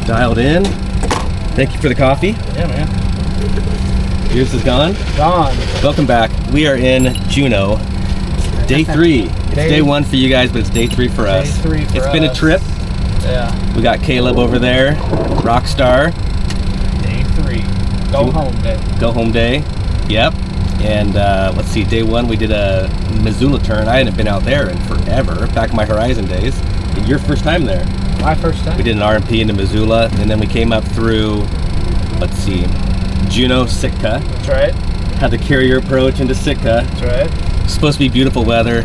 Dialed in. Thank you for the coffee. Yeah, man. Yours is gone? Gone. Welcome back. We are in Juneau. Day 3. It's day 1 for you guys, but it's day 3 for us. Day 3 for It's us. been a trip. Yeah. We got Caleb over there, Rockstar. Day 3. Go home day. Go home day. Yep. And let's see, day 1 we did a Missoula turn. I hadn't been out there in forever, back in my Horizon days. Your first time there. My first time. We did an RMP into Missoula, and then we came up through, let's see, Juneau, Sitka. That's right. Had the carrier approach into Sitka. That's right. It's supposed to be beautiful weather,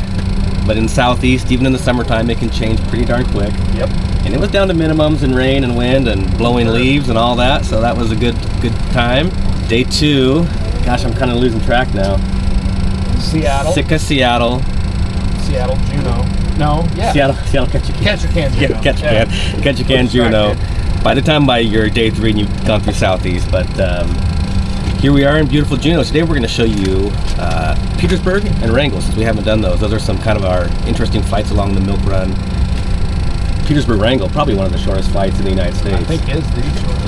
but in Southeast, even in the summertime, it can change pretty darn quick. Yep. And it was down to minimums and rain and wind and blowing leaves and all that, so that was a good time. Day 2, gosh, I'm kind of losing track now. Seattle. Sitka, Seattle. Seattle, Juneau. No, yeah. Seattle, Ketchikan, Juneau. Ketchikan, Juneau. By the time by your day 3 and you've gone through Southeast, but here we are in beautiful Juneau. Today we're going to show you Petersburg and Wrangell, since we haven't done those. Those are some kind of our interesting flights along the Milk Run. Petersburg, Wrangell, probably one of the shortest flights in the United States. I think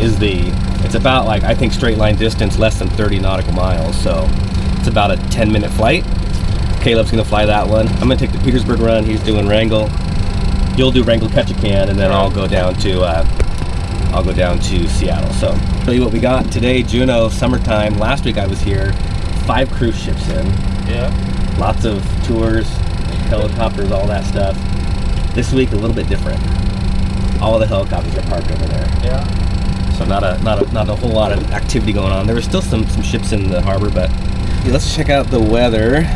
is the It's about, like, I think straight line distance, less than 30 nautical miles, so it's about a 10-minute flight. Caleb's gonna fly that one. I'm gonna take the Petersburg run. He's doing Wrangell. You'll do Wrangell, Ketchikan, and then I'll go down to Seattle. So, show you what we got today. Juneau, summertime. Last week I was here. 5 cruise ships in. Yeah. Lots of tours, helicopters, all that stuff. This week a little bit different. All the helicopters are parked over there. Yeah. So not a whole lot of activity going on. There were still some ships in the harbor, but let's check out the weather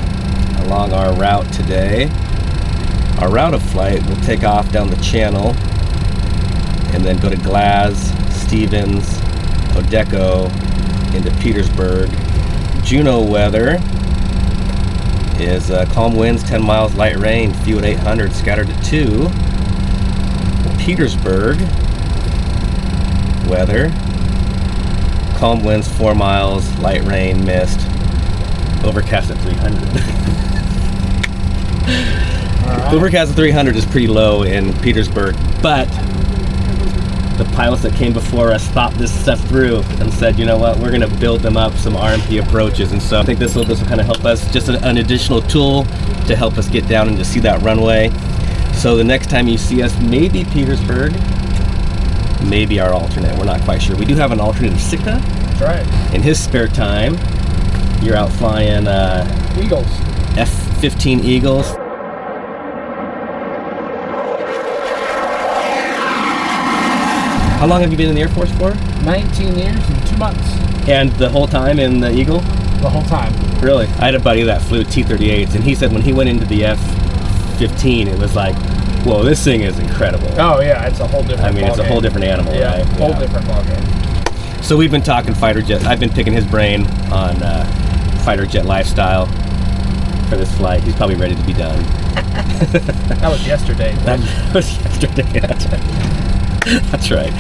along our route today. Our route of flight will take off down the channel and then go to Glas, Stevens, Odeco, into Petersburg. Juneau weather is calm winds, 10 miles, light rain, few at 800, scattered at 2. Petersburg weather, calm winds, 4 miles, light rain, mist, overcast at 300. Right. Overcast at 300 is pretty low in Petersburg, but the pilots that came before us thought this stuff through and said, you know what, we're going to build them up some RMP approaches, and so I think this will kind of help us, just an additional tool to help us get down and to see that runway. So the next time you see us, maybe Petersburg, maybe our alternate, we're not quite sure. We do have an alternate of Sitka. That's right. In his spare time, you're out flying Eagles. F-15 Eagles. How long have you been in the Air Force for? 19 years and 2 months. And the whole time in the Eagle? The whole time. Really? I had a buddy that flew T-38s, and he said when he went into the F-15, it was like, whoa, this thing is incredible. Oh yeah, it's a whole different I mean, it's a whole different animal, yeah, right? Whole different ballgame. So we've been talking fighter jets. I've been picking his brain on fighter jet lifestyle for this flight. He's probably ready to be done. That was yesterday. That was yesterday. That's right. That's right.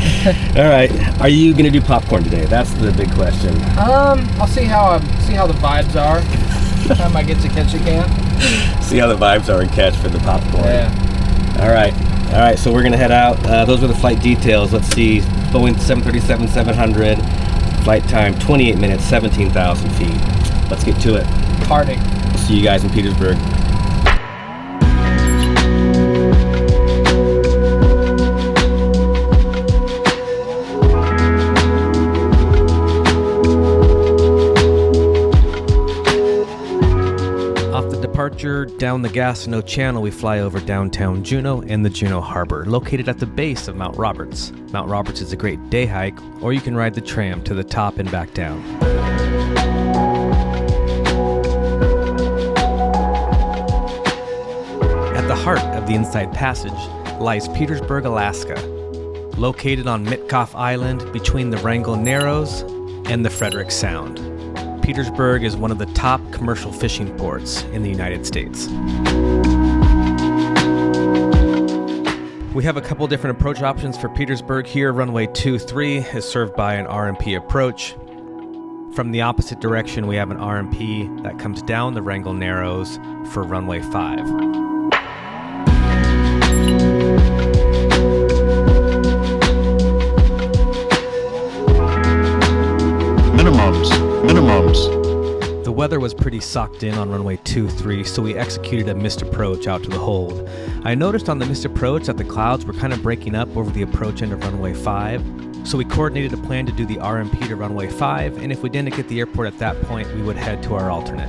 All right. Are you going to do popcorn today? That's the big question. I'll see how the vibes are. Time I get to Ketchikan. See how the vibes are in Catch for the popcorn. Yeah. All right. So we're going to head out. Those were the flight details. Let's see. Boeing 737-700. Flight time 28 minutes, 17,000 feet. Let's get to it. Party. We'll see you guys in Petersburg. Down the Gatineau Channel, we fly over downtown Juneau and the Juneau Harbor, located at the base of Mount Roberts. Mount Roberts is a great day hike, or you can ride the tram to the top and back down. At the heart of the Inside Passage lies Petersburg, Alaska, located on Mitkoff Island between the Wrangell Narrows and the Frederick Sound. Petersburg is one of the top commercial fishing ports in the United States. We have a couple different approach options for Petersburg here. Runway 23 is served by an RMP approach. From the opposite direction, we have an RMP that comes down the Wrangell Narrows for runway 5. weather was pretty socked in on runway 23, so we executed a missed approach out to the hold. I noticed on the missed approach that the clouds were kind of breaking up over the approach end of runway 5, so we coordinated a plan to do the RMP to runway 5, and if we didn't get the airport at that point, we would head to our alternate.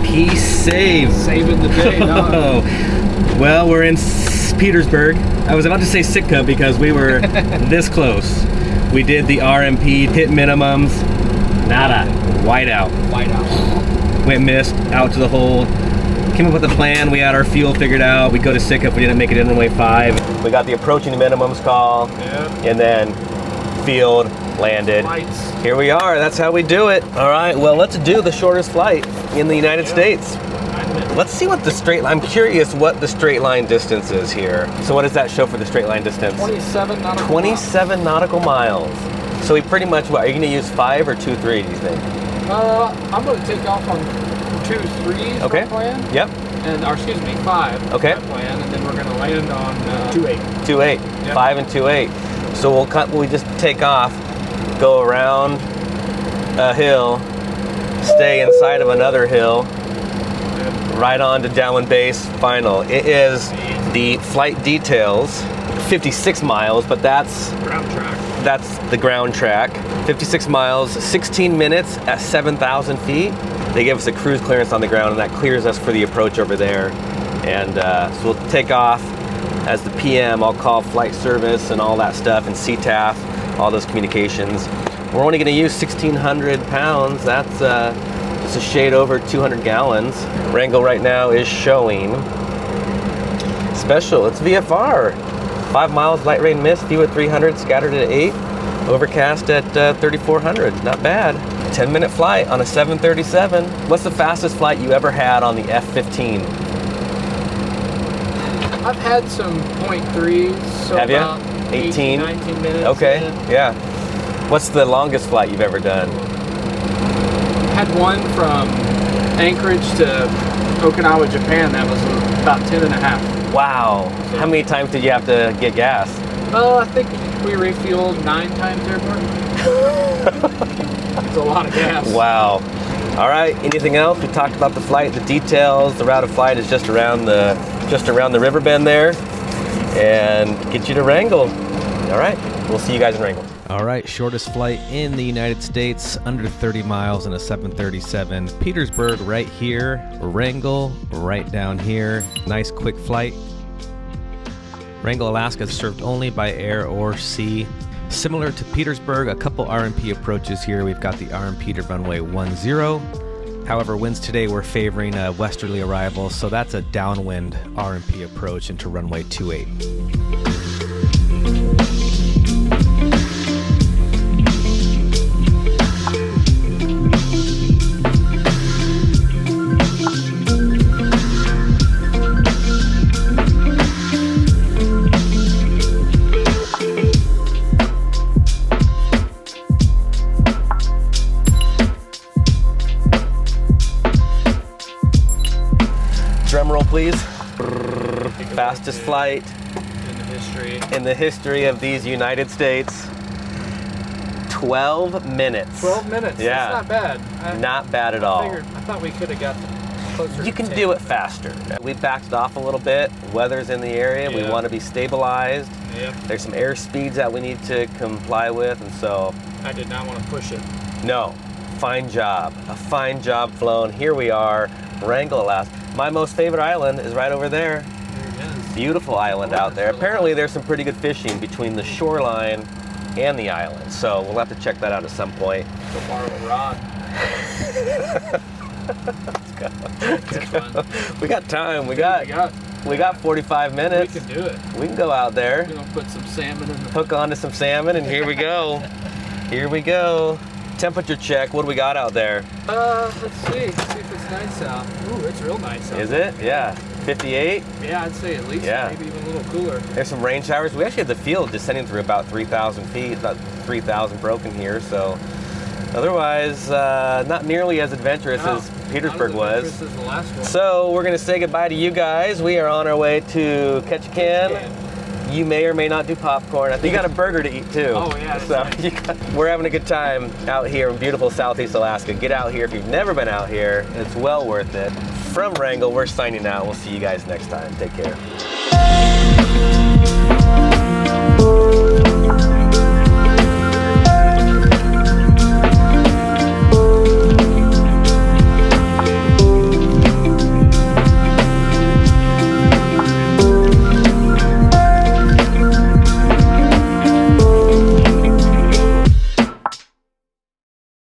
He's saved. Saving the day, Oh, well, we're in Petersburg. I was about to say Sitka because we were this close. We did the RMP, hit minimums, nada, white out. White out. Went missed, out to the hold. Came up with a plan, we had our fuel figured out. We go to Sitka if we didn't make it in runway 5. We got the approaching minimums call, and then field, landed. Lights. Here we are, that's how we do it. All right, well, let's do the shortest flight in the United States. Let's see what the straight line, I'm curious what the straight line distance is here. So what does that show for the straight line distance? 27 nautical 27 nautical miles. So we pretty much, what, are you gonna use 5 or 2-3, do you think? I'm going to take off on 2-3 Okay. plan. Yep. And, or excuse me, 5 Okay. plan, and then we're going to land on 2-8. 2-8, Yep. 5 and 2-8. So we just take off, go around a hill, stay inside of another hill, right on to downwind base, final. It is the flight details, 56 miles, but that's Ground track. that's the ground track. 56 miles, 16 minutes at 7,000 feet. They give us a cruise clearance on the ground, and that clears us for the approach over there. And so we'll take off. As the PM, I'll call flight service and all that stuff, and CTAF, all those communications. We're only gonna use 1,600 pounds. That's just a shade over 200 gallons. Wrangell right now is showing special, it's VFR. 5 miles, light rain mist, few at 300, scattered at 8. Overcast at 3,400, not bad. 10-minute flight on a 737. What's the fastest flight you ever had on the F-15? I've had some .3s, so Have you? about 18? 19 minutes. Okay, in. yeah. What's the longest flight you've ever done? Had one from Anchorage to Okinawa, Japan. That was about 10.5. Wow. How many times did you have to get gas? I think we refueled 9 times airport. It's a lot of gas. Wow. All right, anything else? We talked about the flight, the details. The route of flight is just around the river bend there, and get you to Wrangell. All right, we'll see you guys in Wrangell. All right, shortest flight in the United States, under 30 miles in a 737. Petersburg right here, Wrangell right down here. Nice quick flight. Wrangell, Alaska is served only by air or sea. Similar to Petersburg, a couple RMP approaches here. We've got the RMP to runway 10. However, winds today were favoring a westerly arrival, so that's a downwind RMP approach into runway 28. Drum roll, please. Fastest flight in the history of these United States. 12 minutes. 12 minutes. Yeah. That's not bad. Not bad at all. I thought we could have got closer. You can do it faster. We backed off a little bit. Weather's in the area. We Yeah. want to be stabilized. Yep. There's some air speeds that we need to comply with, and so I did not want to push it. no, fine job. A fine job flown. Here we are, Wrangell, Alaska. My most favorite island is right over there. There it is. Beautiful island out there. Apparently there's some pretty good fishing between the shoreline and the island, so we'll have to check that out at some point. Go borrow a rod. Catch one. We got time. We We got 45 minutes. We can do it. We can go out there, We're gonna put some salmon in the. hook onto some salmon, and here we go. Here we go. Temperature check. What do we got out there? Let's see if it's nice out. Ooh, it's real nice out. Is it? Yeah. 58. Yeah, I'd say at least Yeah. maybe even a little cooler. There's some rain showers. We actually had the field descending through about 3,000 feet, about 3,000 broken here. So otherwise, not nearly as adventurous No. as Petersburg was. This is the last one. So we're gonna say goodbye to you guys. We are on our way to Ketchikan. You may or may not do popcorn. I think you got a burger to eat too. Oh yeah. So we're having a good time out here in beautiful Southeast Alaska. Get out here if you've never been out here. It's well worth it. From Wrangell, we're signing out. We'll see you guys next time. Take care.